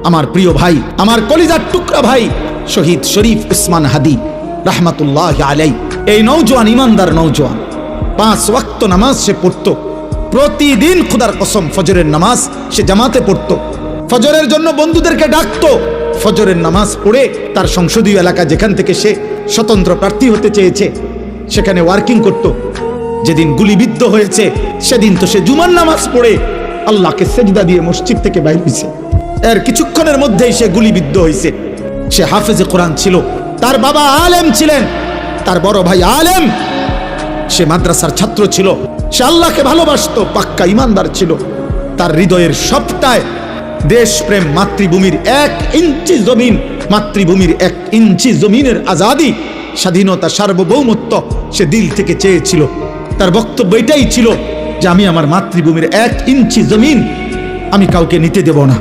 আমার প্রিয় ভাই, আমার কলিজার টুকরা ভাই শহীদ শরীফ উসমান হাদি রাহমাতুল্লাহ আলাই। এই নওজোয়ান ইমানদার নওজোয়ান 5 ওয়াক্ত নামাজ সে পড়তো প্রতিদিন। খোদার কসম ফজরের নামাজ সে জামাতে পড়তো, ফজরের জন্য বন্ধুদেরকে ডাকতো। ফজরের নামাজ পড়ে তার সংসদীয় এলাকা যেখান থেকে সে স্বতন্ত্র প্রার্থী হতে চেয়েছে সেখানে ওয়ার্কিং করত। যেদিন গুলিবিদ্ধ হয়েছে সেদিন তো সে জুমার নামাজ পড়ে আল্লাহকে সেজদা দিয়ে মসজিদ থেকে বাইর হয়েছে। এর কিছুক্ষণের মধ্যেই সে গুলিবিদ্ধ হয়েছে। সে হাফেজে কোরআন ছিল, তার বাবা আলেম ছিলেন, তার বড় ভাই আলেম, সে মাদ্রাসার ছাত্র ছিল, সে আল্লাহকে ভালোবাসতো, পাক্কা ইমানদার ছিল। তার হৃদয়ের সবটায় দেশপ্রেম, মাতৃভূমির 1 ইঞ্চি জমিন, মাতৃভূমির 1 ইঞ্চি জমিনের আজাদি, স্বাধীনতা, সার্বভৌমত্ব সে দিল থেকে চেয়েছিল। তার বক্তব্য এটাই ছিল যে আমি আমার মাতৃভূমির 1 ইঞ্চি জমিন আমি কাউকে নিতে দেব না।